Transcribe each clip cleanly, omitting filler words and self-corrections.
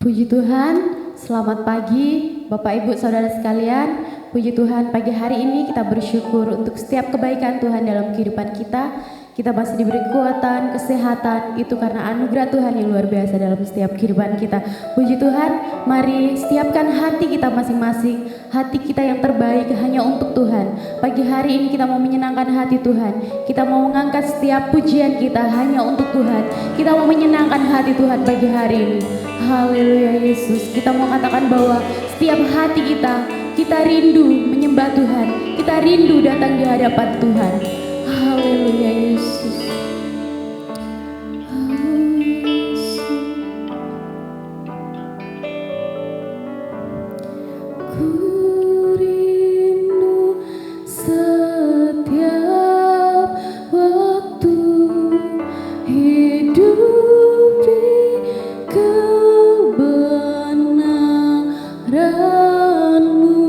Puji Tuhan, selamat pagi Bapak Ibu Saudara sekalian. Puji Tuhan, pagi hari ini kita bersyukur untuk setiap kebaikan Tuhan dalam kehidupan kita. Kita masih diberi kekuatan, kesehatan, itu karena anugerah Tuhan yang luar biasa dalam setiap kehidupan kita. Puji Tuhan, mari setiapkan hati kita masing-masing, hati kita yang terbaik hanya untuk Tuhan. Pagi hari ini kita mau menyenangkan hati Tuhan, kita mau mengangkat setiap pujian kita hanya untuk Tuhan. Kita mau menyenangkan hati Tuhan pagi hari ini. Haleluya Yesus, kita mau katakan bahwa setiap hati kita rindu menyembah Tuhan, kita rindu datang di hadapan Tuhan. Haleluya Yesus. Ku rindu setiap waktu hidup di kebenaran-Mu,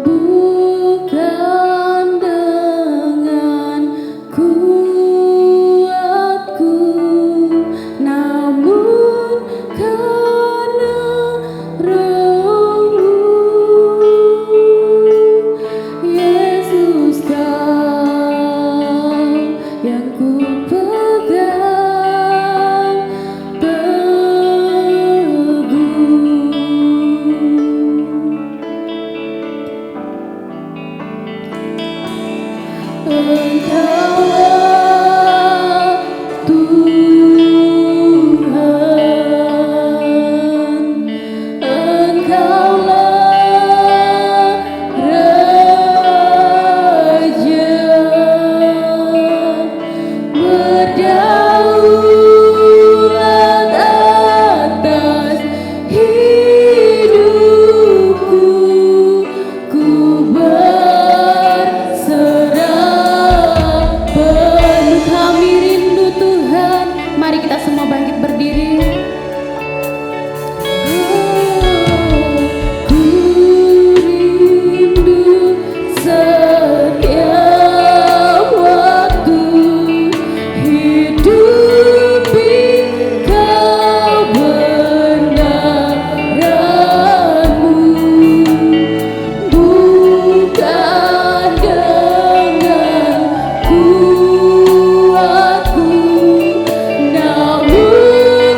bukan dengan kuatku, namun karena Roh-Mu. Yesus, Kau yang ku pegang teguh. Engkaulah Tuhan, Engkaulah Raja, berdaulat atas hidupku, ku berserah penuh. Kami rindu Tuhan, mari kita semua bangkit berdiri. Ku rindu setiap waktu hidup di kebenaran-Mu, bukan dengan kuatku, namun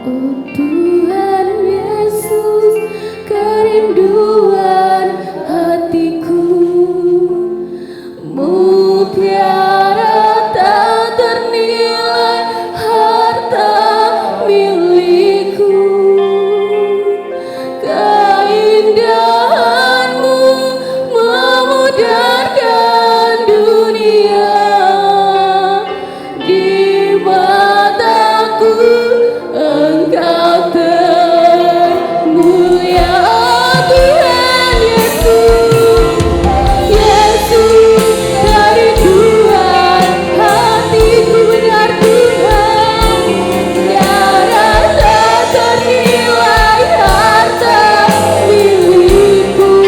Oh Tuhan Yesus, kerinduan hatiku, mutiara tak ternilai harta milikku. Keindahanmu memudarkan dunia, di mataku Engkau termulia. Tuhan Yesus, Yesus kerinduan hatiku, benar Tuhan, tiada tak ternilai harta milikku.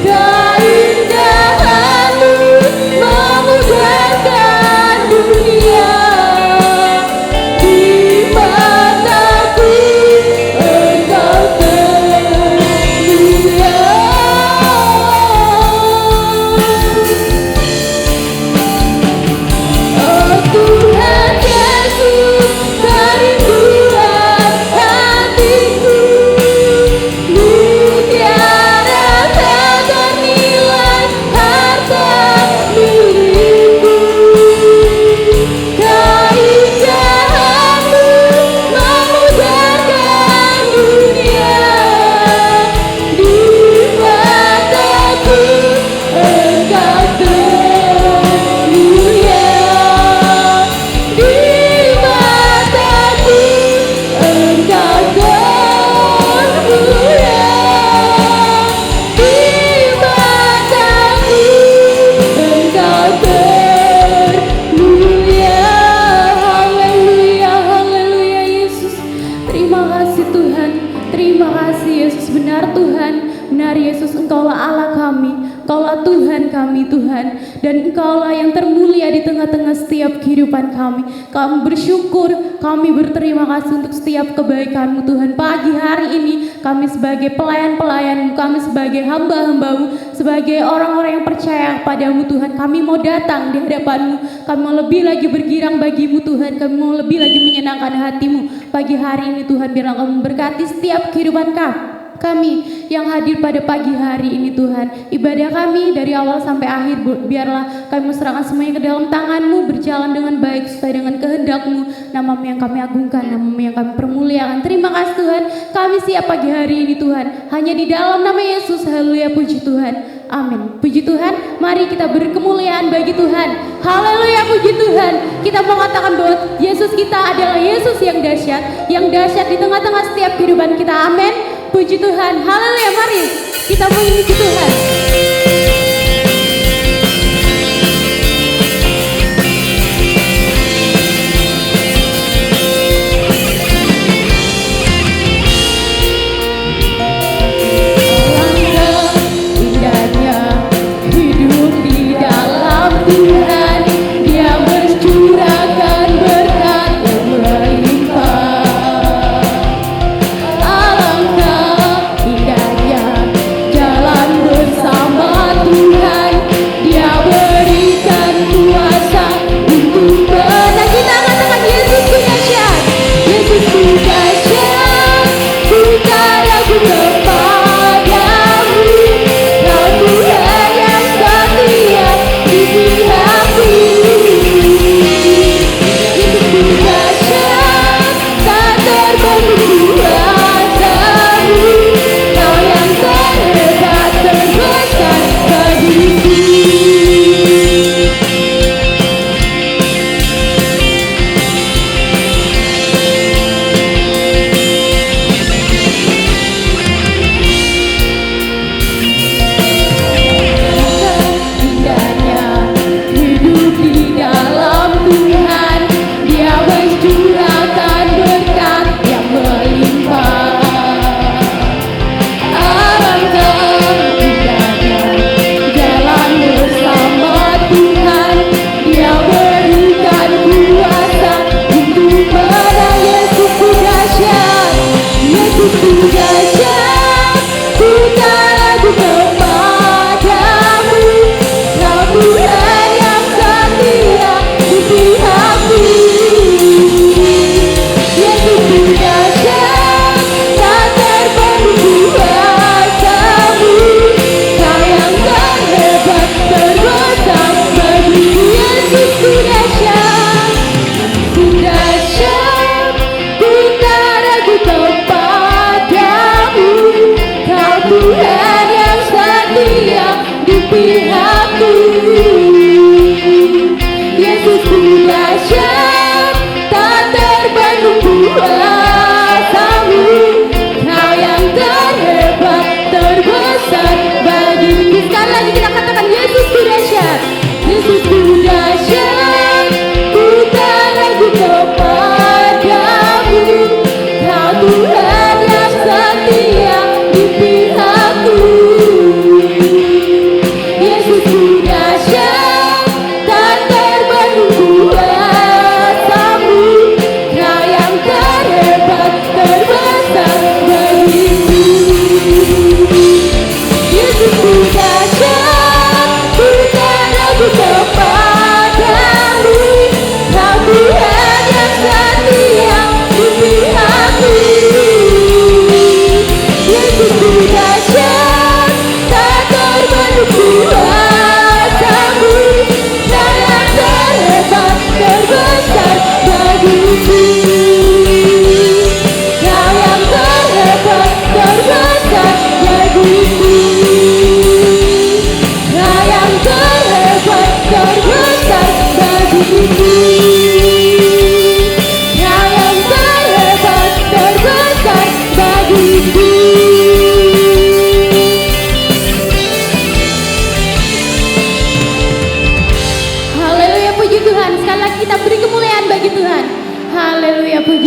Keindahanmu memudarkan dunia, di mataku Engkau termulia. Oh Tuhan Yesus, kerinduan hatiku, mutiara tak ternilai harta milikku. Keindahanmu memudarkan dunia, di mataku Engkau termulia. Di mataku Engkau termulia. Di mataku Engkau termulia. Haleluya, haleluya Yesus. Terima kasih Tuhan, terima kasih Yesus. Benar Tuhan, benar Yesus, Engkaulah Allah kami, Engkaulah Tuhan kami Tuhan, dan Engkaulah yang termulia di tengah-tengah setiap kehidupan kami. Kami bersyukur, kami berterima kasih untuk setiap kebaikan-Mu Tuhan. Pagi hari ini kami sebagai pelayan-pelayan-Mu, kami sebagai hamba-hamba-Mu, sebagai orang-orang yang percaya padamu Tuhan, kami mau datang di hadapan-Mu, kami mau lebih lagi bergirang bagi-Mu Tuhan, kami mau lebih lagi menyenangkan hati-Mu. Pagi hari ini Tuhan, biarlah Kau memberkati setiap kehidupan kami yang hadir pada pagi hari ini Tuhan. Ibadah kami dari awal sampai akhir, biarlah kami serahkan semuanya ke dalam tangan-Mu, berjalan dengan baik sesuai dengan kehendak-Mu. Nama-Mu yang kami agungkan, nama-Mu yang kami permuliakan. Terima kasih Tuhan, kami siap pagi hari ini Tuhan, hanya di dalam nama Yesus. Haleluya, puji Tuhan, amin. Puji Tuhan, mari kita berkemuliaan bagi Tuhan. Haleluya, puji Tuhan. Kita mengatakan bahwa Yesus kita adalah Yesus yang dahsyat di tengah-tengah setiap kehidupan kita. Amin. Puji Tuhan, haleluya, mari kita memuji Tuhan. Alangkah indahnya hidup di dalam Tuhan, Dia mencurahkan berkat yang melimpah. Alangkah indahnya jalan bersama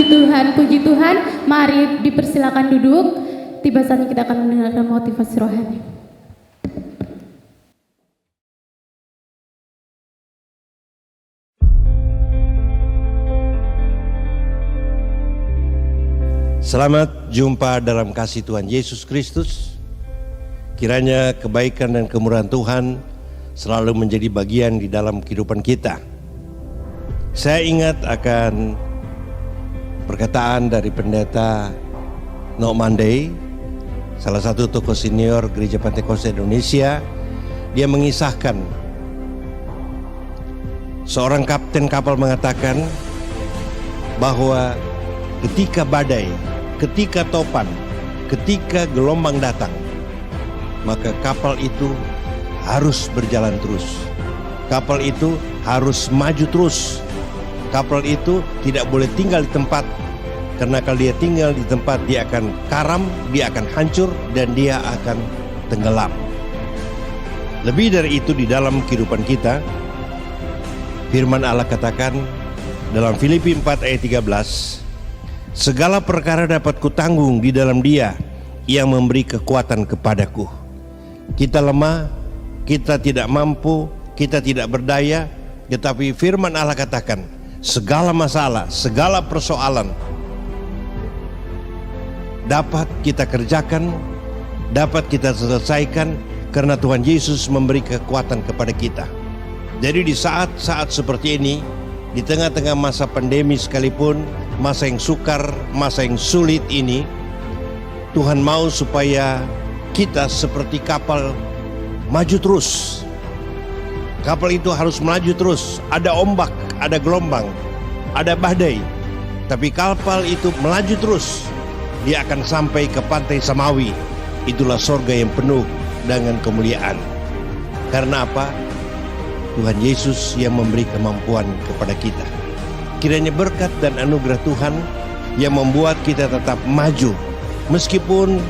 Tuhan, puji Tuhan. Mari dipersilakan duduk. Tiba saatnya kita akan mendengarkan motivasi rohani. Selamat jumpa dalam kasih Tuhan Yesus Kristus. Kiranya kebaikan dan kemurahan Tuhan selalu menjadi bagian di dalam kehidupan kita. Saya ingat akan perkataan dari pendeta Nok Mandei, salah satu tokoh senior Gereja Pentakosta Indonesia. Dia mengisahkan seorang kapten kapal mengatakan bahwa ketika badai, ketika topan, ketika gelombang datang, maka kapal itu harus berjalan terus. Kapal itu harus maju terus. Kapal itu tidak boleh tinggal di tempat, karena kalau dia tinggal di tempat dia akan karam, dia akan hancur, dan dia akan tenggelam. Lebih dari itu di dalam kehidupan kita, firman Allah katakan dalam Filipi 4 ayat 13, segala perkara dapat kutanggung di dalam Dia yang memberi kekuatan kepadaku. Kita lemah, kita tidak mampu, kita tidak berdaya, tetapi firman Allah katakan segala masalah, segala persoalan dapat kita kerjakan, dapat kita selesaikan karena Tuhan Yesus memberi kekuatan kepada kita. Jadi di saat-saat seperti ini, di tengah-tengah masa pandemi sekalipun, masa yang sukar, masa yang sulit ini, Tuhan mau supaya kita seperti kapal maju terus. Kapal itu harus melaju terus. Ada ombak, ada gelombang, ada badai, tapi kapal itu melaju terus. Dia akan sampai ke pantai samawi. Itulah sorga yang penuh dengan kemuliaan. Karena apa? Tuhan Yesus yang memberi kemampuan kepada kita. Kiranya berkat dan anugerah Tuhan yang membuat kita tetap maju, meskipun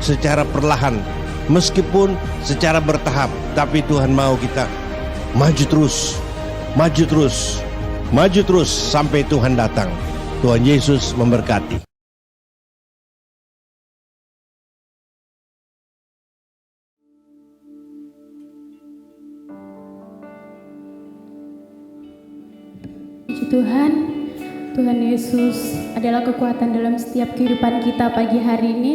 secara perlahan, meskipun secara bertahap, tapi Tuhan mau kita maju terus, maju terus, maju terus sampai Tuhan datang. Tuhan Yesus memberkati. Tuhan, Tuhan Yesus adalah kekuatan dalam setiap kehidupan kita pagi hari ini.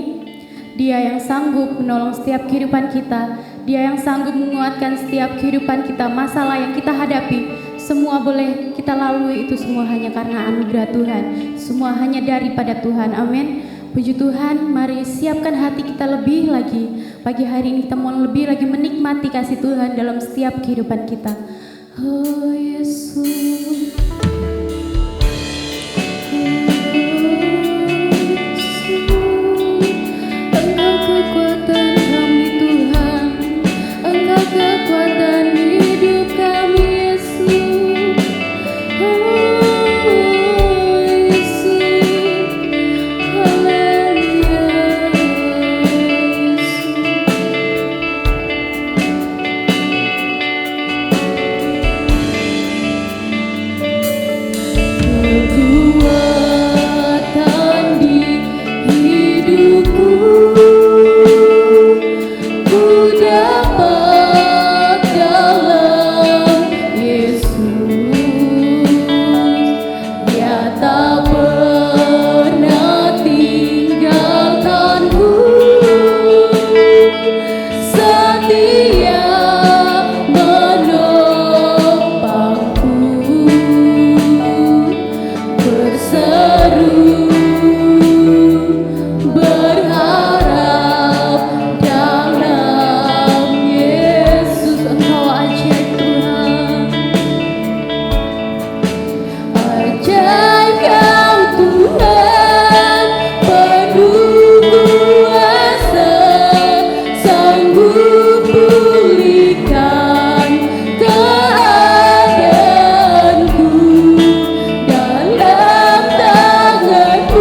Dia yang sanggup menolong setiap kehidupan kita. Dia yang sanggup menguatkan setiap kehidupan kita, masalah yang kita hadapi. Semua boleh kita lalui, itu semua hanya karena anugerah Tuhan. Semua hanya daripada Tuhan, amin. Puji Tuhan, mari siapkan hati kita lebih lagi. Pagi hari ini kita mau lebih lagi menikmati kasih Tuhan dalam setiap kehidupan kita. Oh Yesus, kekuatan hidup kami Yesus. Oh Yesus, haleluya kekuatan di hidupku, ku dapat dalam Yesus. Dia tak pernah tinggalkanku, setia menopangku, berseru berharap dalam Yesus. Engkau ajaib Tuhan, ajaib Kau Tuhan, penuh kuasa, sanggup pulihkan keadaanku. Dalam tangan-Mu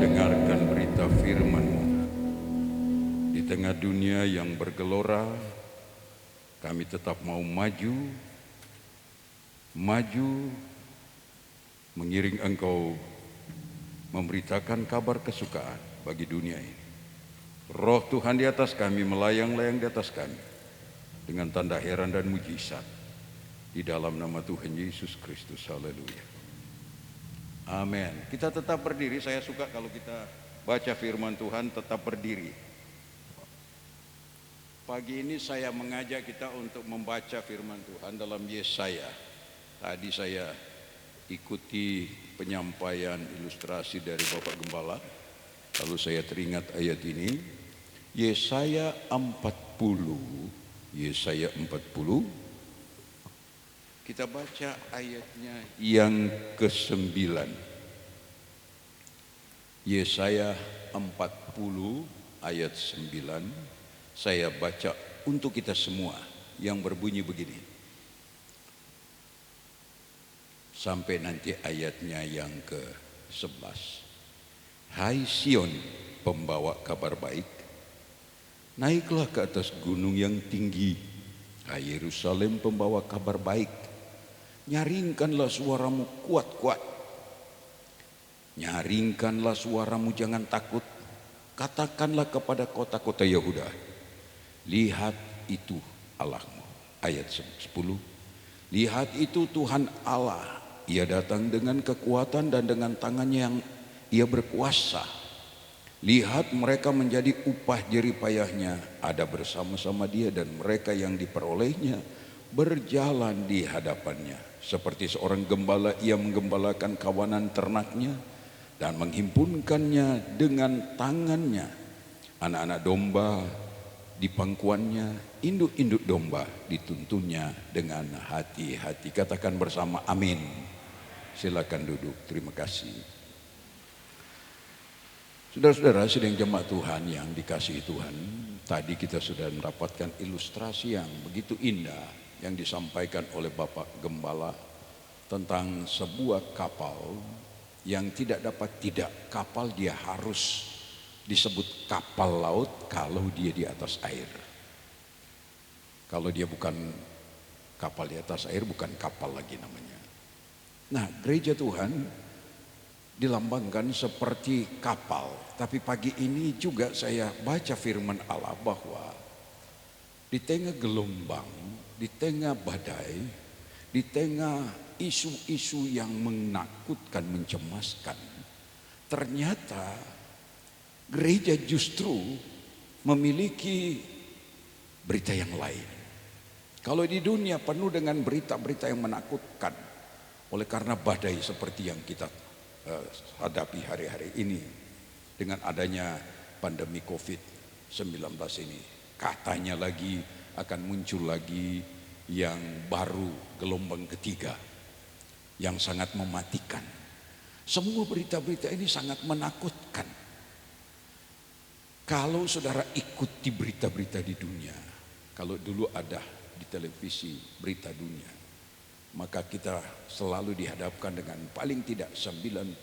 mendengarkan berita firman-Mu. Di tengah dunia yang bergelora, kami tetap mau maju mengiring Engkau memberitakan kabar kesukaan bagi dunia ini. Roh Tuhan di atas kami, melayang-layang di atas kami dengan tanda heran dan mujizat di dalam nama Tuhan Yesus Kristus. Haleluya. Amin. Kita tetap berdiri. Saya suka kalau kita baca firman Tuhan tetap berdiri. Pagi ini saya mengajak kita untuk membaca firman Tuhan dalam Yesaya. Tadi saya ikuti penyampaian ilustrasi dari Bapak Gembala, lalu saya teringat ayat ini, Yesaya 40. Kita baca ayatnya yang ke-9. Yesaya 40 ayat 9. Saya baca untuk kita semua yang berbunyi begini. Sampai nanti ayatnya yang ke-11. Hai Sion, pembawa kabar baik, naiklah ke atas gunung yang tinggi. Hai Yerusalem, pembawa kabar baik, nyaringkanlah suaramu kuat-kuat. Nyaringkanlah suaramu, jangan takut. Katakanlah kepada kota-kota Yehuda, lihat itu Allahmu. Ayat 10. Lihat itu Tuhan Allah, Ia datang dengan kekuatan dan dengan tangannya yang Ia berkuasa. Lihat mereka menjadi upah jeripayahnya, ada bersama-sama Dia, dan mereka yang diperolehnya berjalan di hadapannya. Seperti seorang gembala, Ia menggembalakan kawanan ternaknya dan menghimpunkannya dengan tangannya. Anak-anak domba di pangkuannya, induk-induk domba dituntunnya dengan hati-hati. Katakan bersama amin. Silakan duduk. Terima kasih. Saudara-saudara sedang jemaat Tuhan yang dikasihi Tuhan, tadi kita sudah mendapatkan ilustrasi yang begitu indah yang disampaikan oleh Bapak Gembala tentang sebuah kapal yang tidak dapat tidak. Kapal dia harus disebut kapal laut kalau dia di atas air. Kalau dia bukan kapal di atas air, bukan kapal lagi namanya. Nah, gereja Tuhan dilambangkan seperti kapal. Tapi pagi ini juga saya baca firman Allah bahwa di tengah gelombang, di tengah badai, di tengah isu-isu yang menakutkan, mencemaskan, ternyata gereja justru memiliki berita yang lain. Kalau di dunia penuh dengan berita-berita yang menakutkan oleh karena badai seperti yang kita hadapi hari-hari ini dengan adanya pandemi COVID-19 ini, katanya lagi akan muncul lagi yang baru, gelombang ketiga yang sangat mematikan. Semua berita-berita ini sangat menakutkan. Kalau saudara ikuti berita-berita di dunia, kalau dulu ada di televisi berita dunia, maka kita selalu dihadapkan dengan paling tidak 99%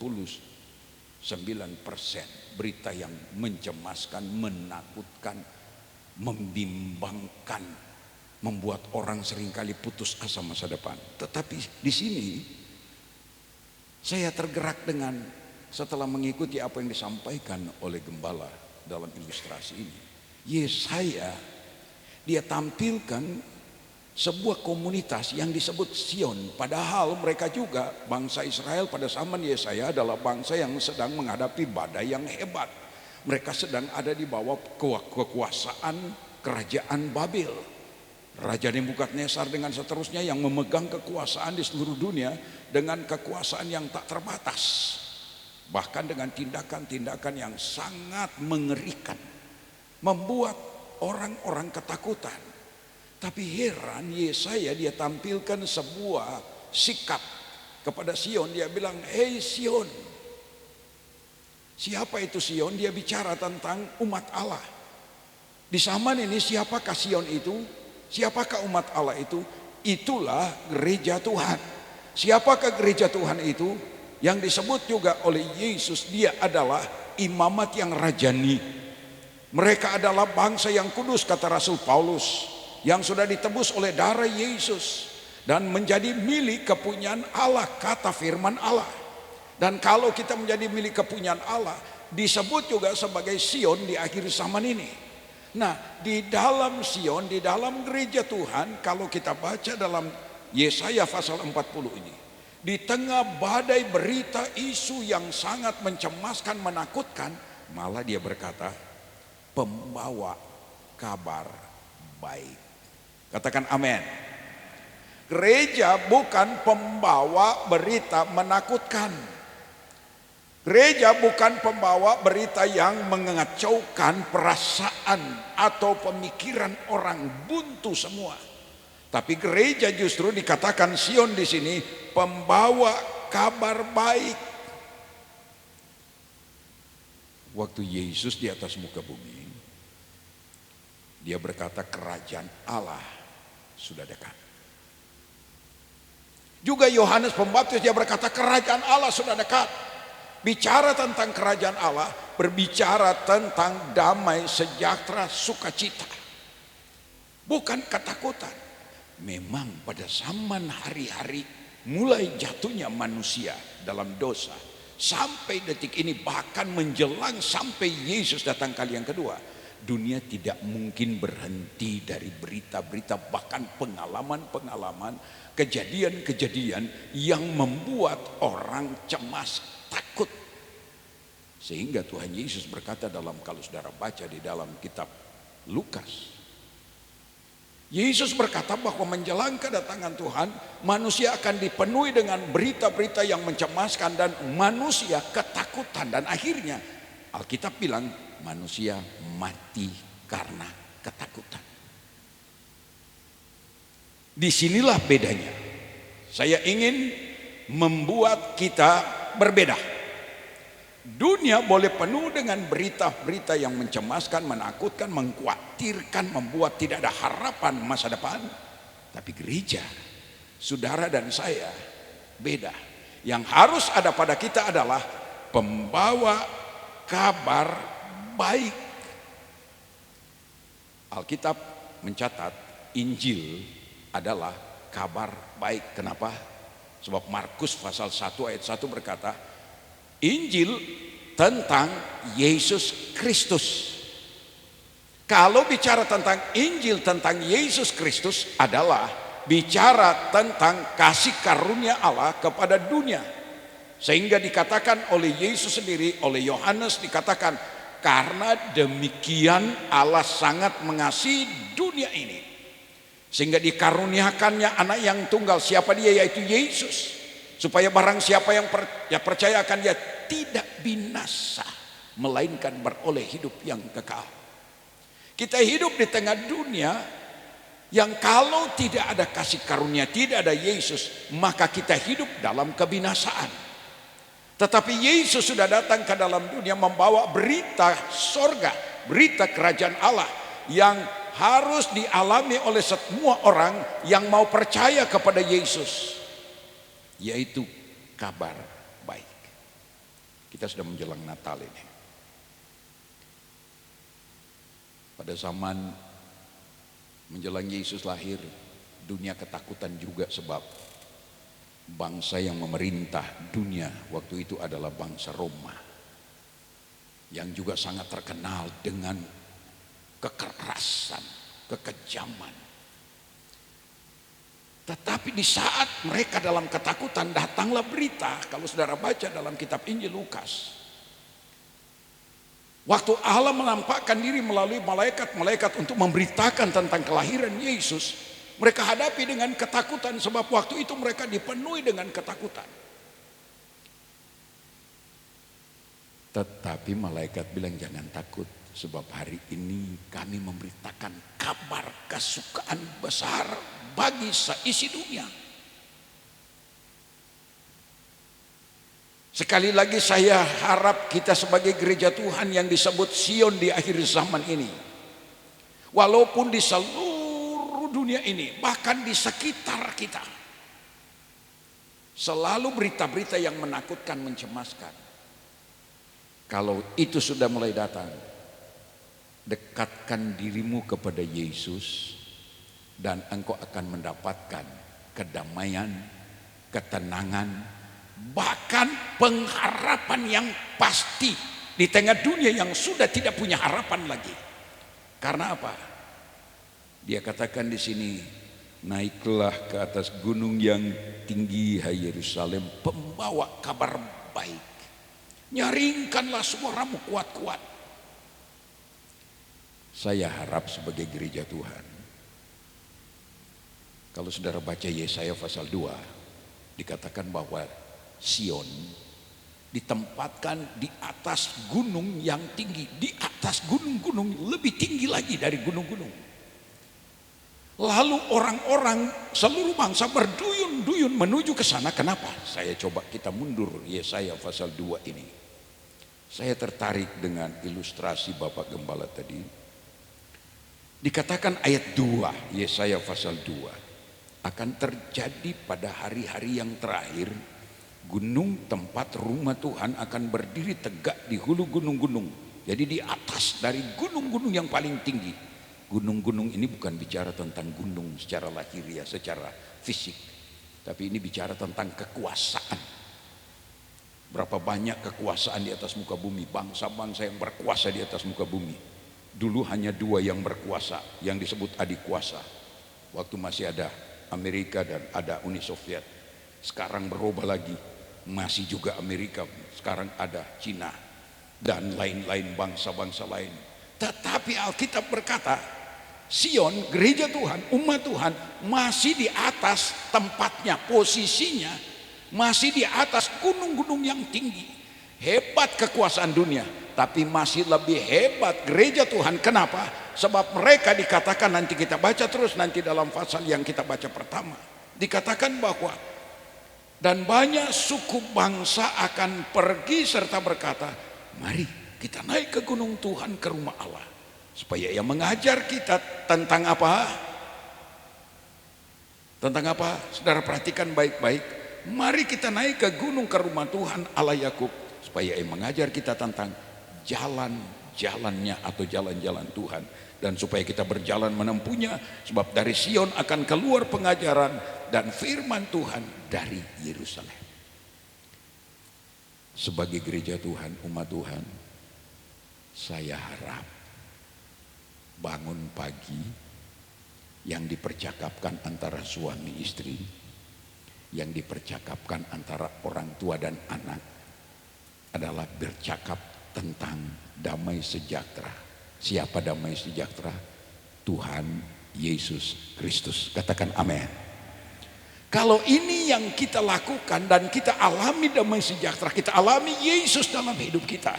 berita yang mencemaskan, menakutkan, membimbangkan, membuat orang seringkali putus asa masa depan. Tetapi di sini saya tergerak dengan setelah mengikuti apa yang disampaikan oleh Gembala dalam ilustrasi ini. Yesaya dia tampilkan sebuah komunitas yang disebut Sion, padahal mereka juga bangsa Israel pada zaman Yesaya adalah bangsa yang sedang menghadapi badai yang hebat. Mereka sedang ada di bawah kekuasaan kerajaan Babel, Raja Nebukadnezar dengan seterusnya yang memegang kekuasaan di seluruh dunia dengan kekuasaan yang tak terbatas, bahkan dengan tindakan-tindakan yang sangat mengerikan, membuat orang-orang ketakutan. Tapi heran, Yesaya dia tampilkan sebuah sikap kepada Sion. Dia bilang, "Hei Sion." Siapa itu Sion? Dia bicara tentang umat Allah. Di zaman ini siapakah Sion itu? Siapakah umat Allah itu? Itulah gereja Tuhan. Siapakah gereja Tuhan itu? Yang disebut juga oleh Yesus, dia adalah imamat yang rajani. Mereka adalah bangsa yang kudus, kata Rasul Paulus, yang sudah ditebus oleh darah Yesus dan menjadi milik kepunyaan Allah, kata firman Allah. Dan kalau kita menjadi milik kepunyaan Allah, disebut juga sebagai Sion di akhir zaman ini. Nah, di dalam Sion, di dalam gereja Tuhan, kalau kita baca dalam Yesaya pasal 40 ini, di tengah badai berita isu yang sangat mencemaskan, menakutkan, malah dia berkata, pembawa kabar baik. Katakan amin. Gereja bukan pembawa berita menakutkan. Gereja bukan pembawa berita yang mengacaukan perasaan atau pemikiran orang, buntu semua. Tapi gereja justru dikatakan Sion di sini pembawa kabar baik. Waktu Yesus di atas muka bumi, dia berkata kerajaan Allah sudah dekat. Juga Yohanes Pembaptis dia berkata kerajaan Allah sudah dekat. Bicara tentang kerajaan Allah, berbicara tentang damai, sejahtera, sukacita. Bukan ketakutan. Memang pada zaman hari-hari mulai jatuhnya manusia dalam dosa, sampai detik ini, bahkan menjelang sampai Yesus datang kali yang kedua, dunia tidak mungkin berhenti dari berita-berita, bahkan pengalaman-pengalaman, kejadian-kejadian yang membuat orang cemas, takut. Sehingga Tuhan Yesus berkata dalam, kalau saudara baca di dalam kitab Lukas, Yesus berkata bahwa menjelang kedatangan Tuhan, manusia akan dipenuhi dengan berita-berita yang mencemaskan dan manusia ketakutan. Dan akhirnya Alkitab bilang manusia mati karena ketakutan. Disinilah bedanya. Saya ingin membuat kita berbeda. Dunia boleh penuh dengan berita-berita yang mencemaskan, menakutkan, mengkhawatirkan, membuat tidak ada harapan masa depan. Tapi gereja, saudara dan saya beda. Yang harus ada pada kita adalah pembawa kabar baik. Alkitab mencatat Injil adalah kabar baik. Kenapa? Sebab Markus pasal 1 ayat 1 berkata, Injil tentang Yesus Kristus. Kalau bicara tentang Injil tentang Yesus Kristus adalah bicara tentang kasih karunia Allah kepada dunia. Sehingga dikatakan oleh Yesus sendiri, oleh Yohanes dikatakan, karena demikian Allah sangat mengasihi dunia ini, sehingga dikaruniakannya anak yang tunggal. Siapa dia? Yaitu Yesus. Supaya barang siapa yang percaya akan dia tidak binasa, melainkan beroleh hidup yang kekal. Kita hidup di tengah dunia yang kalau tidak ada kasih karunia, tidak ada Yesus, maka kita hidup dalam kebinasaan. Tetapi Yesus sudah datang ke dalam dunia membawa berita sorga, berita kerajaan Allah yang harus dialami oleh semua orang yang mau percaya kepada Yesus, yaitu kabar baik. Kita sudah menjelang Natal ini. Pada zaman menjelang Yesus lahir, dunia ketakutan juga sebab bangsa yang memerintah dunia waktu itu adalah bangsa Roma, yang juga sangat terkenal dengan kekerasan, kekejaman. Tetapi di saat mereka dalam ketakutan, datanglah berita. Kalau saudara baca dalam kitab Injil Lukas, waktu Allah menampakkan diri melalui malaikat-malaikat untuk memberitakan tentang kelahiran Yesus, mereka hadapi dengan ketakutan sebab waktu itu mereka dipenuhi dengan ketakutan. Tetapi malaikat bilang jangan takut, sebab hari ini kami memberitakan kabar kesukaan besar bagi seisi dunia. Sekali lagi saya harap kita sebagai gereja Tuhan yang disebut Sion di akhir zaman ini, walaupun di seluruh dunia ini, bahkan di sekitar kita, selalu berita-berita yang menakutkan, mencemaskan, Kalau itu sudah mulai datang, dekatkan dirimu kepada Yesus dan engkau akan mendapatkan kedamaian, ketenangan, bahkan pengharapan yang pasti di tengah dunia yang sudah tidak punya harapan lagi. Karena apa? Dia katakan di sini, naiklah ke atas gunung yang tinggi, hai Yerusalem, pembawa kabar baik. Nyaringkanlah suaramu kuat-kuat. Saya harap sebagai gereja Tuhan, kalau saudara baca Yesaya pasal 2, dikatakan bahwa Sion ditempatkan di atas gunung yang tinggi, di atas gunung-gunung lebih tinggi lagi dari gunung-gunung. Lalu orang-orang seluruh bangsa berduyun-duyun menuju ke sana. Kenapa? Saya coba kita mundur Yesaya pasal 2 ini. Saya tertarik dengan ilustrasi Bapak Gembala tadi. Dikatakan ayat 2 Yesaya pasal 2, akan terjadi pada hari-hari yang terakhir, gunung tempat rumah Tuhan akan berdiri tegak di hulu gunung-gunung. Jadi di atas dari gunung-gunung yang paling tinggi. Gunung-gunung ini bukan bicara tentang gunung secara lahiriah, secara fisik, tapi ini bicara tentang kekuasaan. Berapa banyak kekuasaan di atas muka bumi, bangsa-bangsa yang berkuasa di atas muka bumi. Dulu hanya 2 yang berkuasa, yang disebut adik kuasa. Waktu masih ada Amerika dan ada Uni Soviet. Sekarang berubah lagi, masih juga Amerika, sekarang ada Cina dan lain-lain bangsa-bangsa lain. Tetapi Alkitab berkata, Sion, gereja Tuhan, umat Tuhan masih di atas tempatnya, posisinya masih di atas gunung-gunung yang tinggi. Hebat kekuasaan dunia, tapi masih lebih hebat gereja Tuhan. Kenapa? Sebab mereka dikatakan, nanti kita baca terus nanti dalam pasal yang kita baca pertama, dikatakan bahwa dan banyak suku bangsa akan pergi serta berkata, mari kita naik ke gunung Tuhan, ke rumah Allah, supaya Ia mengajar kita tentang apa? Tentang apa? Saudara perhatikan baik-baik. Mari kita naik ke gunung, ke rumah Tuhan Allah Yakub, supaya Ia mengajar kita tentang jalan-jalannya atau jalan-jalan Tuhan, dan supaya kita berjalan menempuhnya, sebab dari Sion akan keluar pengajaran dan firman Tuhan dari Yerusalem. Sebagai gereja Tuhan, umat Tuhan, saya harap bangun pagi yang dipercakapkan antara suami istri, yang dipercakapkan antara orang tua dan anak adalah bercakap tentang damai sejahtera. Siapa damai sejahtera? Tuhan Yesus Kristus. Katakan amin. Kalau ini yang kita lakukan dan kita alami damai sejahtera, kita alami Yesus dalam hidup kita,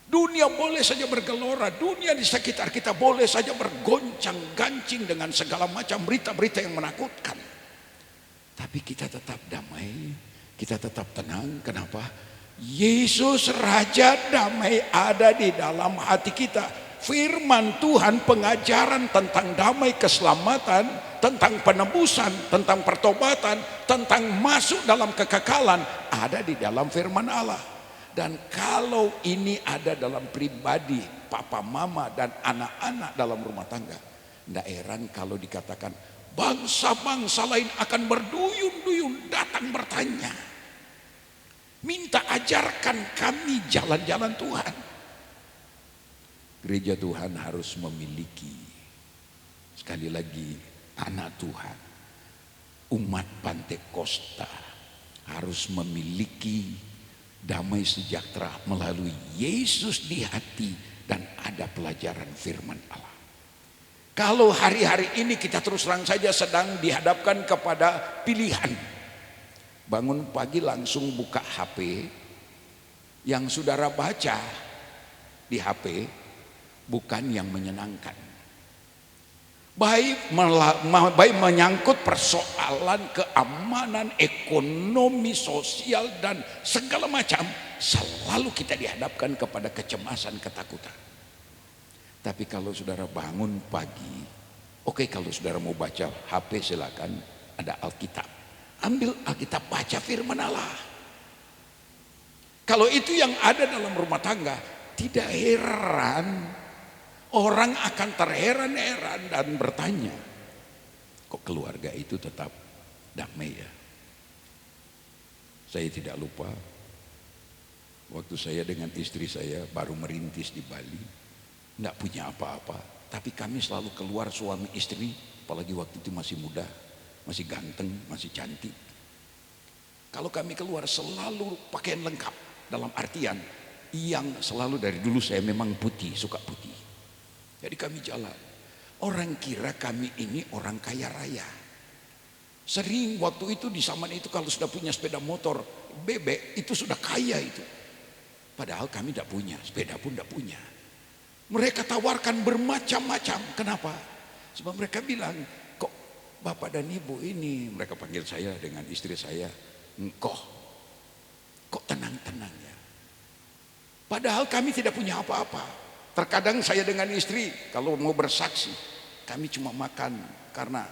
dunia boleh saja bergelora, dunia di sekitar kita boleh saja bergoncang-gancing dengan segala macam berita-berita yang menakutkan, tapi kita tetap damai, kita tetap tenang. Kenapa? Yesus Raja damai ada di dalam hati kita. Firman Tuhan, pengajaran tentang damai, keselamatan, tentang penebusan, tentang pertobatan, tentang masuk dalam kekekalan ada di dalam firman Allah. Dan kalau ini ada dalam pribadi papa mama dan anak-anak dalam rumah tangga, tidak heran kalau dikatakan bangsa-bangsa lain akan berduyun-duyun datang bertanya, minta ajarkan kami jalan-jalan Tuhan. Gereja Tuhan harus memiliki, sekali lagi, anak Tuhan, umat Pantekosta harus memiliki damai sejahtera melalui Yesus di hati dan ada pelajaran firman Allah. Kalau hari-hari ini kita terus terang saja sedang dihadapkan kepada pilihan, bangun pagi langsung buka HP, yang saudara baca di HP bukan yang menyenangkan, baik menyangkut persoalan keamanan, ekonomi, sosial dan segala macam, selalu kita dihadapkan kepada kecemasan, ketakutan. Tapi kalau saudara bangun pagi, oke, kalau saudara mau baca HP silakan, ada Alkitab, ambil Alkitab, baca firman Allah. Kalau itu yang ada dalam rumah tangga, tidak heran orang akan terheran-heran dan bertanya, kok keluarga itu tetap damai ya? Saya tidak lupa waktu saya dengan istri saya baru merintis di Bali, tidak punya apa-apa, tapi kami selalu keluar suami istri, apalagi waktu itu masih muda, masih ganteng, masih cantik. Kalau kami keluar selalu pakaian lengkap, dalam artian yang selalu dari dulu saya memang putih, suka putih. Jadi kami jalan, orang kira kami ini orang kaya raya. Sering waktu itu di zaman itu kalau sudah punya sepeda motor bebek itu sudah kaya itu. Padahal kami tidak punya, sepeda pun tidak punya. Mereka tawarkan bermacam-macam. Kenapa? Sebab mereka bilang, kok bapak dan ibu ini, mereka panggil saya dengan istri saya, kok tenang-tenang ya. Padahal kami tidak punya apa-apa. Terkadang saya dengan istri kalau mau bersaksi, kami cuma makan karena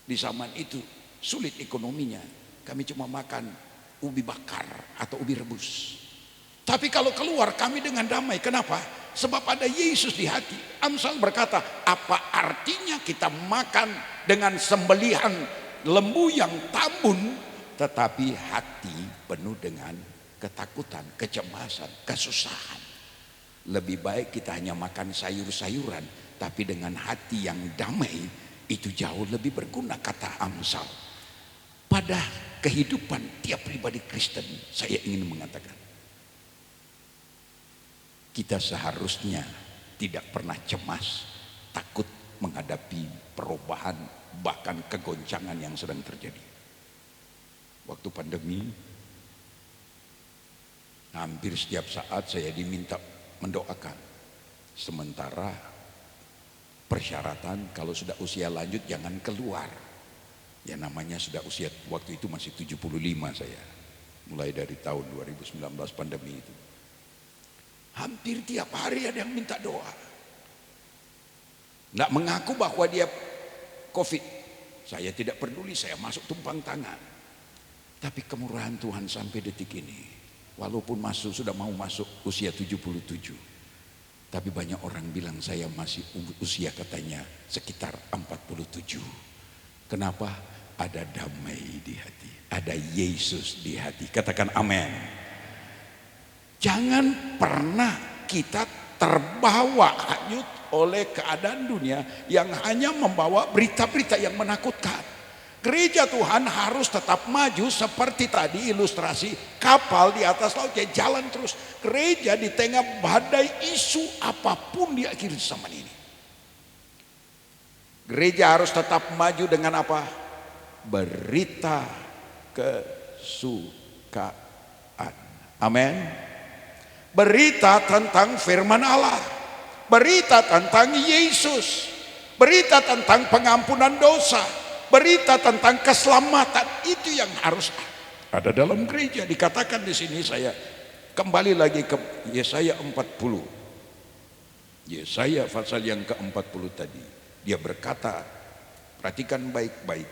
di zaman itu sulit ekonominya. Kami cuma makan ubi bakar atau ubi rebus. Tapi kalau keluar kami dengan damai. Kenapa? Sebab ada Yesus di hati. Amsal berkata, apa artinya kita makan dengan sembelihan lembu yang tambun, tetapi hati penuh dengan ketakutan, kecemasan, kesusahan. Lebih baik kita hanya makan sayur-sayuran, tapi dengan hati yang damai, itu jauh lebih berguna, kata Amsal. Pada kehidupan tiap pribadi Kristen, saya ingin mengatakan, kita seharusnya tidak pernah cemas, takut menghadapi perubahan, bahkan kegoncangan yang sedang terjadi. Waktu pandemi, hampir setiap saat saya diminta mendoakan. Sementara persyaratan kalau sudah usia lanjut jangan keluar. Ya namanya sudah usia, waktu itu masih 75 saya. Mulai dari tahun 2019 pandemi itu. Hampir tiap hari ada yang minta doa. Tidak mengaku bahwa dia COVID. Saya tidak peduli, saya masuk tumpang tangan. Tapi kemurahan Tuhan sampai detik ini. Walaupun sudah mau masuk usia 77. Tapi banyak orang bilang saya masih usia katanya sekitar 47. Kenapa? Ada damai di hati. Ada Yesus di hati. Katakan amin. Jangan pernah kita terbawa hanyut oleh keadaan dunia yang hanya membawa berita-berita yang menakutkan. Gereja Tuhan harus tetap maju seperti tadi ilustrasi kapal di atas laut, ya jalan terus. Gereja di tengah badai isu apapun di akhir zaman ini. Gereja harus tetap maju dengan apa? Berita kesukaan. Amin. Berita tentang firman Allah, berita tentang Yesus, berita tentang pengampunan dosa, berita tentang keselamatan. Itu yang harus ada dalam gereja. Dikatakan di sini, saya kembali lagi ke Yesaya 40. Yesaya pasal yang ke-40 tadi. Dia berkata, perhatikan baik-baik.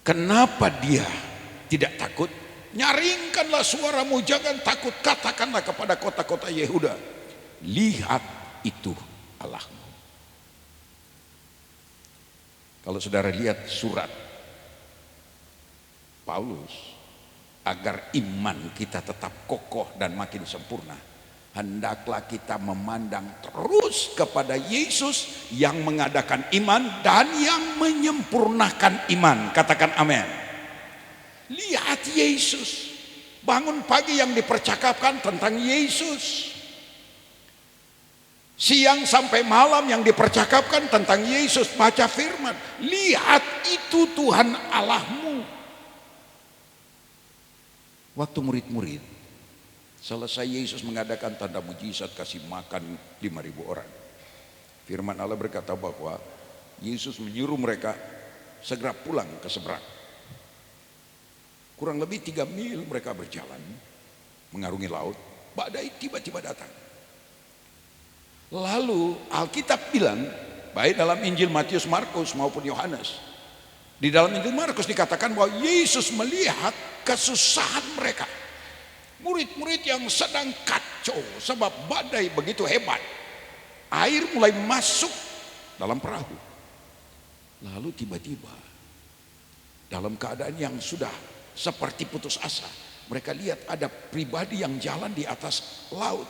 Kenapa dia tidak takut? Nyaringkanlah suaramu, jangan takut. Katakanlah kepada kota-kota Yehuda, lihat itu Allahmu. Kalau saudara lihat surat Paulus, agar iman kita tetap kokoh dan makin sempurna, hendaklah kita memandang terus kepada Yesus yang mengadakan iman dan yang menyempurnakan iman. Katakan amin. Lihat Yesus. Bangun pagi yang dipercakapkan tentang Yesus. Siang sampai malam yang dipercakapkan tentang Yesus. Baca firman. Lihat itu Tuhan Allahmu. Waktu murid-murid selesai Yesus mengadakan tanda mujizat, kasih makan 5.000 orang. Firman Allah berkata bahwa Yesus menyuruh mereka segera pulang ke seberang. Kurang lebih 3 mil mereka berjalan mengarungi laut. Badai tiba-tiba datang. Lalu Alkitab bilang, baik dalam Injil Matius, Markus maupun Yohanes, di dalam Injil Markus dikatakan bahwa Yesus melihat kesusahan mereka. Murid-murid yang sedang kacau sebab badai begitu hebat. Air mulai masuk dalam perahu. Lalu tiba-tiba dalam keadaan yang sudah seperti putus asa, mereka lihat ada pribadi yang jalan di atas laut.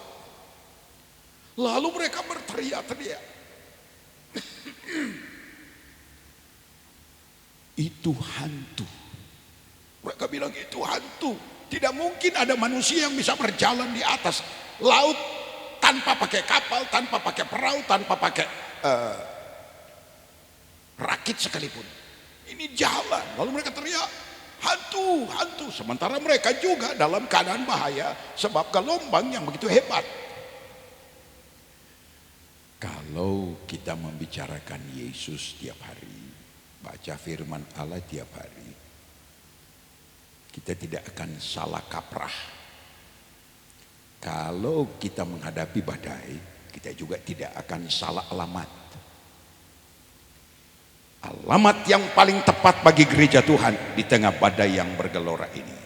Lalu mereka berteriak-teriak, itu hantu. Mereka bilang itu hantu. Tidak mungkin ada manusia yang bisa berjalan di atas laut tanpa pakai kapal, tanpa pakai perahu, tanpa pakai rakit sekalipun. Ini jalan. Lalu mereka teriak, hantu, hantu. Sementara mereka juga dalam keadaan bahaya sebab gelombang yang begitu hebat. Kalau kita membicarakan Yesus tiap hari, baca firman Allah tiap hari, kita tidak akan salah kaprah. Kalau kita menghadapi badai, kita juga tidak akan salah alamat. Alamat yang paling tepat bagi gereja Tuhan di tengah badai yang bergelora ini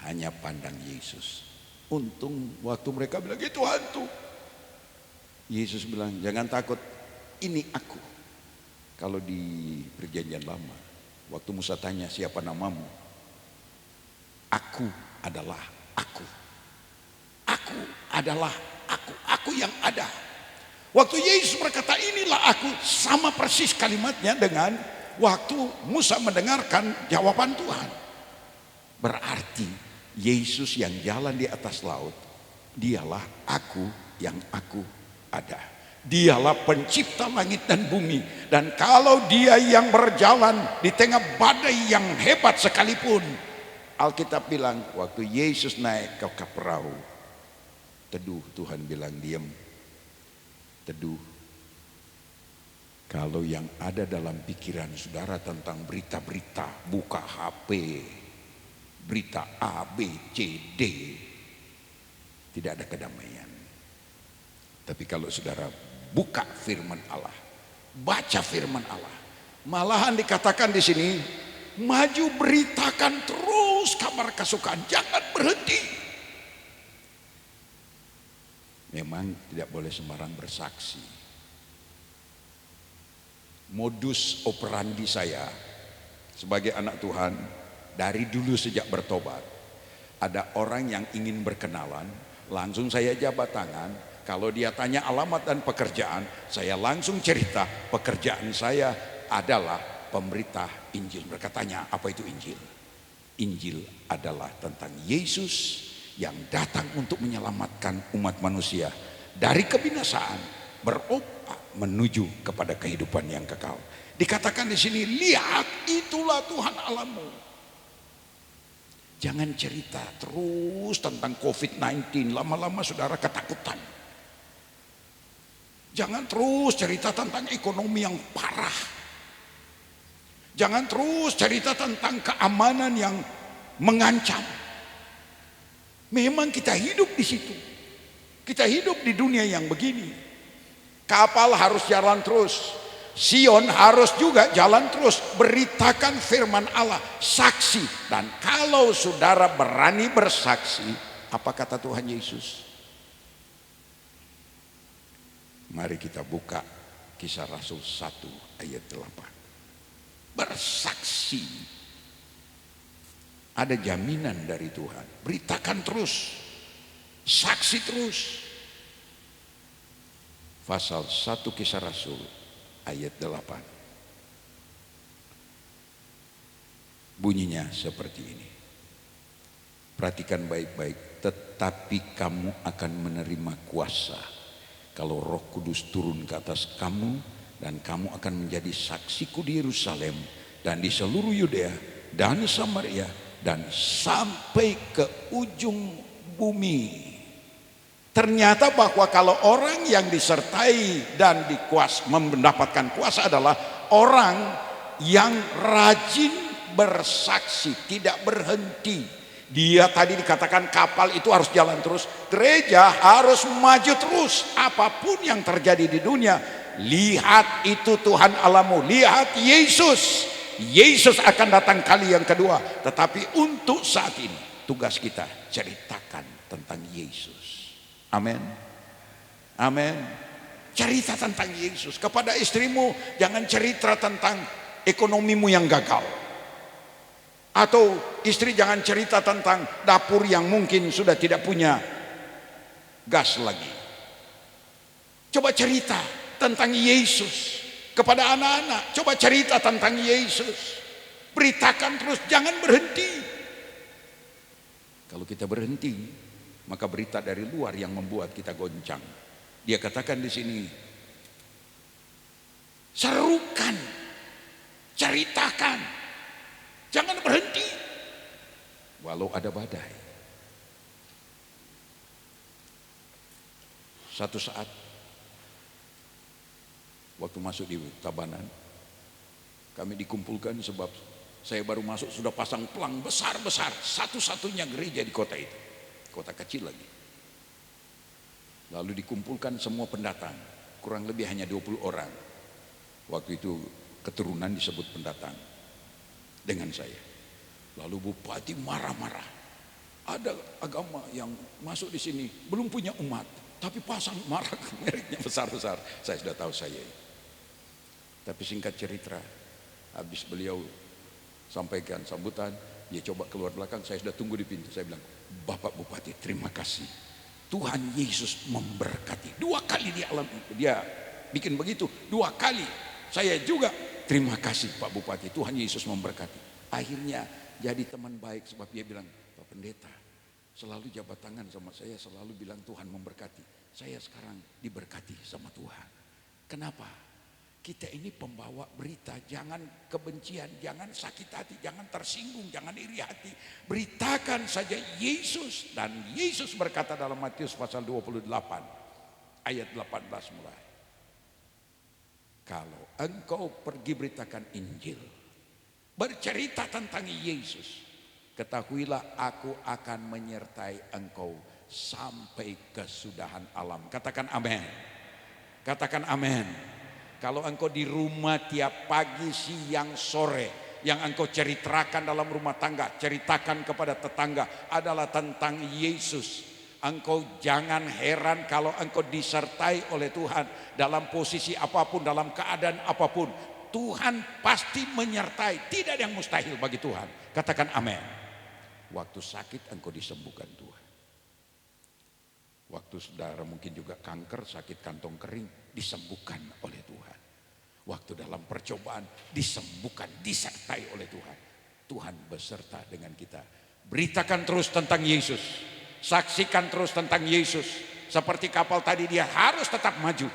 hanya pandang Yesus. Untung waktu mereka bilang itu hantu, Yesus bilang jangan takut, ini aku. Kalau di perjanjian lama, waktu Musa tanya siapa namamu, aku adalah aku. Aku adalah aku yang ada. Waktu Yesus berkata inilah aku, sama persis kalimatnya dengan waktu Musa mendengarkan jawaban Tuhan. Berarti Yesus yang jalan di atas laut, dialah aku yang aku ada. Dialah pencipta langit dan bumi. Dan kalau dia yang berjalan di tengah badai yang hebat sekalipun, Alkitab bilang waktu Yesus naik ke perahu, teduh, Tuhan bilang diam, teduh. Kalau yang ada dalam pikiran saudara tentang berita-berita, buka HP, berita A, B, C, D, tidak ada kedamaian. Tapi kalau saudara buka firman Allah, baca firman Allah, malahan dikatakan di sini, maju beritakan terus kabar kesukaan, jangan berhenti. Memang tidak boleh sembarang bersaksi. Modus operandi saya sebagai anak Tuhan dari dulu sejak bertobat, ada orang yang ingin berkenalan, langsung saya jabat tangan. Kalau dia tanya alamat dan pekerjaan, saya langsung cerita pekerjaan saya adalah pemberita Injil. Mereka tanya apa itu Injil? Injil adalah tentang Yesus yang datang untuk menyelamatkan umat manusia dari kebinasaan, berubah menuju kepada kehidupan yang kekal. Dikatakan di sini, lihat itulah Tuhan Allahmu. Jangan cerita terus tentang COVID-19, lama-lama saudara ketakutan. Jangan terus cerita tentang ekonomi yang parah. Jangan terus cerita tentang keamanan yang mengancam. Memang kita hidup di situ. Kita hidup di dunia yang begini. Kapal harus jalan terus. Sion harus juga jalan terus. Beritakan firman Allah, saksi. Dan kalau saudara berani bersaksi, apa kata Tuhan Yesus? Mari kita buka Kisah Rasul 1 ayat 8. Bersaksi. Ada jaminan dari Tuhan. Beritakan terus. Saksi terus. Pasal 1 Kisah Rasul ayat 8. Bunyinya seperti ini. Perhatikan baik-baik. Tetapi kamu akan menerima kuasa kalau Roh Kudus turun ke atas kamu, dan kamu akan menjadi saksiku di Yerusalem dan di seluruh Yudea dan Samaria dan sampai ke ujung bumi. Ternyata bahwa kalau orang yang disertai dan mendapatkan kuasa adalah orang yang rajin bersaksi, tidak berhenti. Dia tadi dikatakan kapal itu harus jalan terus, gereja harus maju terus. Apapun yang terjadi di dunia, lihat itu Tuhan Allahmu, lihat Yesus Yesus akan datang kali yang kedua. Tetapi untuk saat ini tugas kita ceritakan tentang Yesus. Amin. Amin. Cerita tentang Yesus. Kepada istrimu jangan cerita tentang ekonomimu yang gagal. Atau istri jangan cerita tentang dapur yang mungkin sudah tidak punya gas lagi. Coba cerita tentang Yesus. Kepada anak-anak coba cerita tentang Yesus. Beritakan terus, jangan berhenti. Kalau kita berhenti, maka berita dari luar yang membuat kita goncang. Dia katakan di sini, serukan, ceritakan, jangan berhenti walau ada badai. Satu saat waktu masuk di Tabanan, kami dikumpulkan sebab saya baru masuk sudah pasang pelang besar-besar, satu-satunya gereja di kota itu, kota kecil lagi. Lalu dikumpulkan semua pendatang, kurang lebih hanya 20 orang. Waktu itu keturunan disebut pendatang dengan saya. Lalu bupati marah-marah. Ada agama yang masuk di sini belum punya umat, tapi pasang marah mereknya besar-besar. Saya sudah tahu saya. Tapi singkat cerita, habis beliau sampaikan sambutan, dia coba keluar belakang, saya sudah tunggu di pintu. Saya bilang, Bapak Bupati, terima kasih. Tuhan Yesus memberkati. 2 kali dia bikin begitu, 2 kali. Saya juga terima kasih Pak Bupati, Tuhan Yesus memberkati. Akhirnya jadi teman baik sebab dia bilang, Pak Pendeta selalu jabat tangan sama saya, selalu bilang Tuhan memberkati. Saya sekarang diberkati sama Tuhan. Kenapa? Kita ini pembawa berita, jangan kebencian, jangan sakit hati, jangan tersinggung, jangan iri hati. Beritakan saja Yesus. Dan Yesus berkata dalam Matius pasal 28 ayat 18 mulai. Kalau engkau pergi beritakan Injil, bercerita tentang Yesus, ketahuilah aku akan menyertai engkau sampai kesudahan alam. Katakan amin. Katakan amin. Kalau engkau di rumah tiap pagi, siang, sore, yang engkau ceritakan dalam rumah tangga, ceritakan kepada tetangga adalah tentang Yesus. Engkau jangan heran kalau engkau disertai oleh Tuhan dalam posisi apapun, dalam keadaan apapun. Tuhan pasti menyertai, tidak ada yang mustahil bagi Tuhan. Katakan amin. Waktu sakit engkau disembuhkan Tuhan. Waktu saudara mungkin juga kanker, sakit kantong kering, disembuhkan oleh Tuhan. Waktu dalam percobaan disembuhkan, disertai oleh Tuhan. Tuhan beserta dengan kita. Beritakan terus tentang Yesus. Saksikan terus tentang Yesus. Seperti kapal tadi, dia harus tetap maju.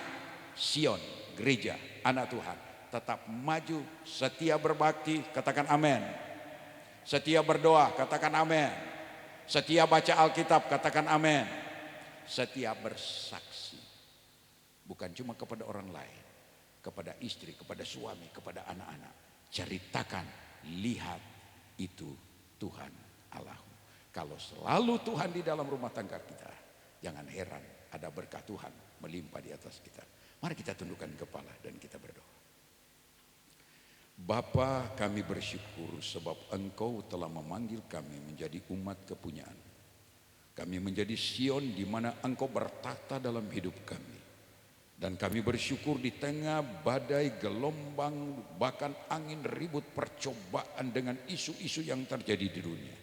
Sion, gereja, anak Tuhan, tetap maju, setia berbakti, katakan amin. Setia berdoa, katakan amin. Setia baca Alkitab, katakan amin. Setia bersaksi. Bukan cuma kepada orang lain, kepada istri, kepada suami, kepada anak-anak. Ceritakan, lihat itu Tuhan Allahmu. Kalau selalu Tuhan di dalam rumah tangga kita, jangan heran ada berkat Tuhan melimpah di atas kita. Mari kita tundukkan kepala dan kita berdoa. Bapa, kami bersyukur sebab Engkau telah memanggil kami menjadi umat kepunyaan. Kami menjadi Sion di mana Engkau bertata dalam hidup kami. Dan kami bersyukur di tengah badai, gelombang, bahkan angin ribut percobaan dengan isu-isu yang terjadi di dunia.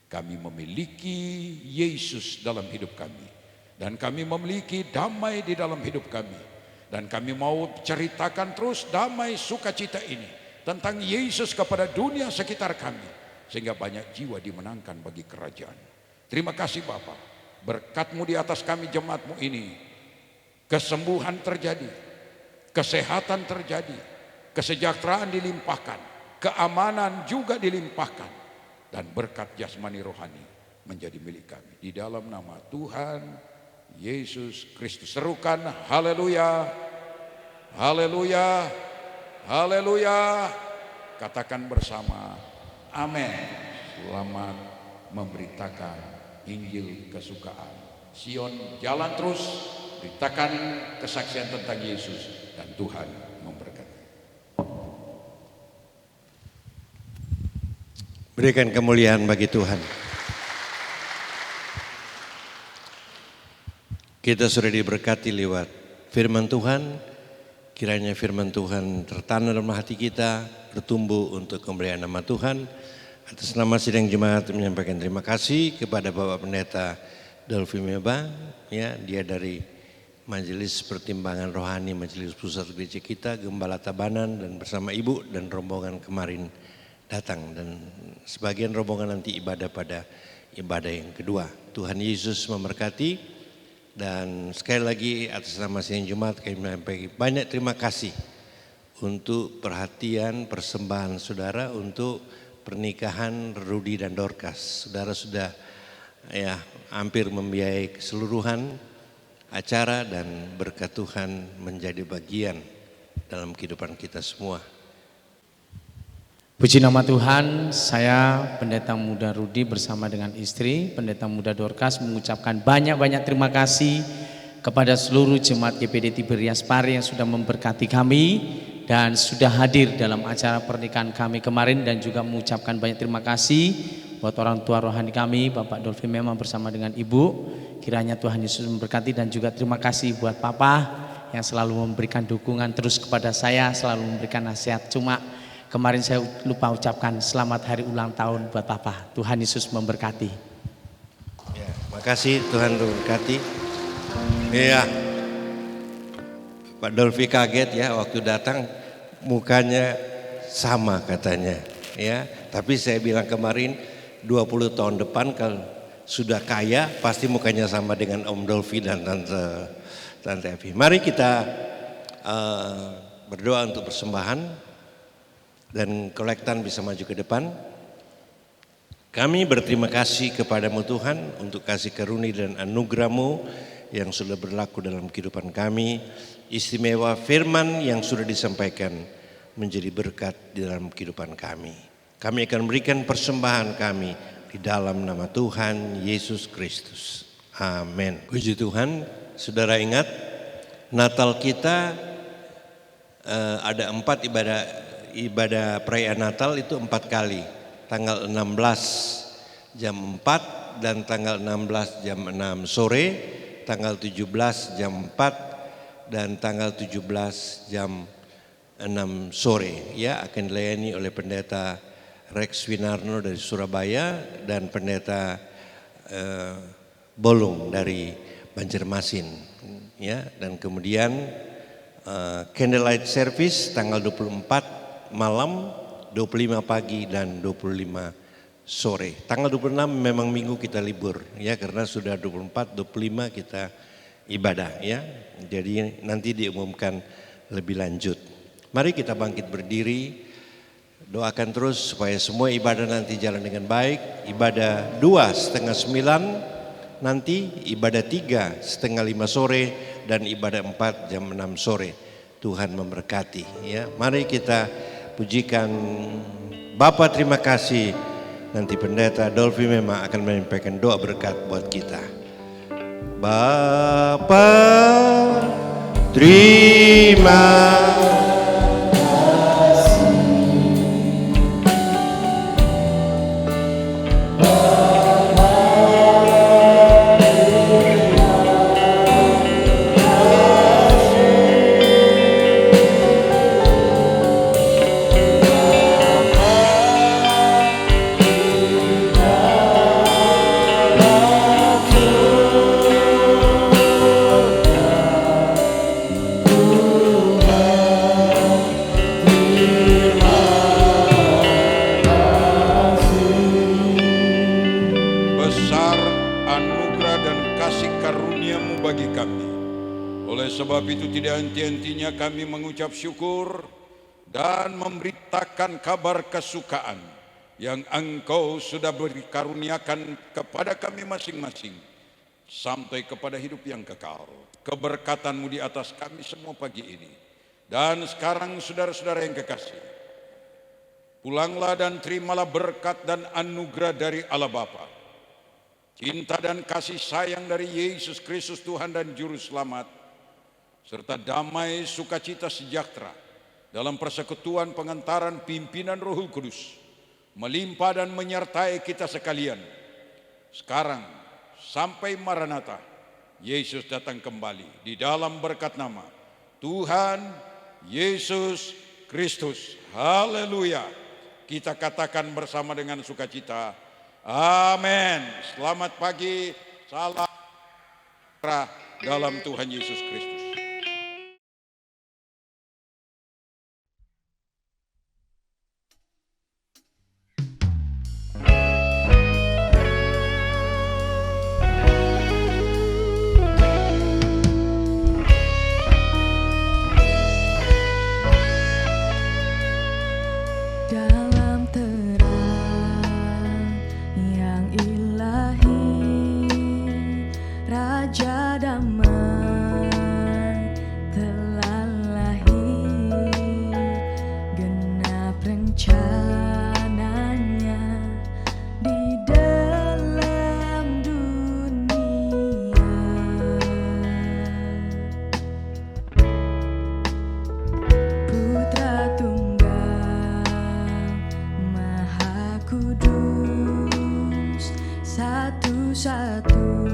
Kami memiliki Yesus dalam hidup kami. Dan kami memiliki damai di dalam hidup kami. Dan kami mau ceritakan terus damai sukacita ini tentang Yesus kepada dunia sekitar kami. Sehingga banyak jiwa dimenangkan bagi kerajaan. Terima kasih Bapa, berkat-Mu di atas kami jemaat-Mu ini. Kesembuhan terjadi, kesehatan terjadi, kesejahteraan dilimpahkan, keamanan juga dilimpahkan, dan berkat jasmani rohani menjadi milik kami. Di dalam nama Tuhan Yesus Kristus. Serukan haleluya, haleluya, haleluya. Katakan bersama amin. Selamat memberitakan Injil kesukaan. Sion, jalan terus, beritakan kesaksian tentang Yesus, dan Tuhan memberkati. Berikan kemuliaan bagi Tuhan. Kita sudah diberkati lewat firman Tuhan. Kiranya firman Tuhan tertanam dalam hati kita, bertumbuh untuk kemuliaan nama Tuhan. Atas nama sidang jemaat menyampaikan terima kasih kepada Bapak Pendeta Dolfi Meba, ya, dia dari Majelis Pertimbangan Rohani Majelis Pusat Gereja kita, Gembala Tabanan, dan bersama Ibu dan rombongan kemarin datang, dan sebagian rombongan nanti ibadah pada ibadah yang kedua. Tuhan Yesus memberkati. Dan sekali lagi atas nama sidang Jumat kami menyampaikan banyak terima kasih untuk perhatian persembahan saudara untuk pernikahan Rudi dan Dorcas. Saudara sudah ya hampir membiayai keseluruhan acara, dan berkat Tuhan menjadi bagian dalam kehidupan kita semua. Puji nama Tuhan, saya Pendeta Muda Rudi bersama dengan istri Pendeta Muda Dorcas mengucapkan banyak-banyak terima kasih kepada seluruh jemaat GPD Tiberias Pare yang sudah memberkati kami dan sudah hadir dalam acara pernikahan kami kemarin, dan juga mengucapkan banyak terima kasih buat orang tua rohani kami, Bapak Dolfi Mema bersama dengan Ibu. Kiranya Tuhan Yesus memberkati, dan juga terima kasih buat Papa yang selalu memberikan dukungan terus kepada saya, selalu memberikan nasihat. Cuma kemarin saya lupa ucapkan selamat hari ulang tahun buat Papa. Tuhan Yesus memberkati. Ya, makasih, Tuhan memberkati. Iya, Pak Dolfi kaget ya waktu datang, mukanya sama katanya. Ya, tapi saya bilang kemarin 20 tahun depan kalau sudah kaya pasti mukanya sama dengan Om Dolfi dan Tante Evi. Mari kita berdoa untuk persembahan. Dan kolektan bisa maju ke depan. Kami berterima kasih kepadamu Tuhan untuk kasih karunia dan anugerah-Mu yang sudah berlaku dalam kehidupan kami. Istimewa firman yang sudah disampaikan menjadi berkat di dalam kehidupan kami. Kami akan memberikan persembahan kami di dalam nama Tuhan Yesus Kristus. Amin. Puji Tuhan, saudara ingat Natal kita ada 4 ibadah perayaan Natal itu 4 kali. Tanggal 16 jam 4 dan tanggal 16 jam 6 sore, tanggal 17 jam 4 dan tanggal 17 jam 6 sore. Ya, akan dilayani oleh Pendeta Rex Winarno dari Surabaya dan Pendeta Bolong dari Banjarmasin. Ya, dan kemudian candlelight service tanggal 24 malam, 25 pagi dan 25 sore. Tanggal 26 memang minggu kita libur ya, karena sudah 24, 25 kita ibadah ya. Jadi nanti diumumkan lebih lanjut. Mari kita bangkit berdiri, doakan terus supaya semua ibadah nanti jalan dengan baik. Ibadah 2:30 nanti, ibadah 3:30 sore, dan ibadah 4 jam 6 sore. Tuhan memberkati ya. Mari kita pujikan Bapa. Terima kasih. Nanti Pendeta Dolfi memang akan menyampaikan doa berkat buat kita. Bapa, terima Sebab itu tidak henti-hentinya kami mengucap syukur dan memberitakan kabar kesukaan yang Engkau sudah berkaruniakan kepada kami masing-masing sampai kepada hidup yang kekal. Keberkatan-Mu di atas kami semua pagi ini. Dan sekarang saudara-saudara yang kekasih, pulanglah dan terimalah berkat dan anugerah dari Allah Bapa, cinta dan kasih sayang dari Yesus Kristus Tuhan dan Juru Selamat, serta damai sukacita sejahtera dalam persekutuan pengantaran pimpinan Roh Kudus melimpah dan menyertai kita sekalian. Sekarang sampai Maranatha, Yesus datang kembali di dalam berkat nama Tuhan Yesus Kristus. Haleluya. Kita katakan bersama dengan sukacita, amin. Selamat pagi, salam dalam Tuhan Yesus Kristus. Dalam terang yang ilahi, Raja damai telah lahir. Genap rencananya di dalam dunia. Putra Tunggal Maha Kudus, satu-satu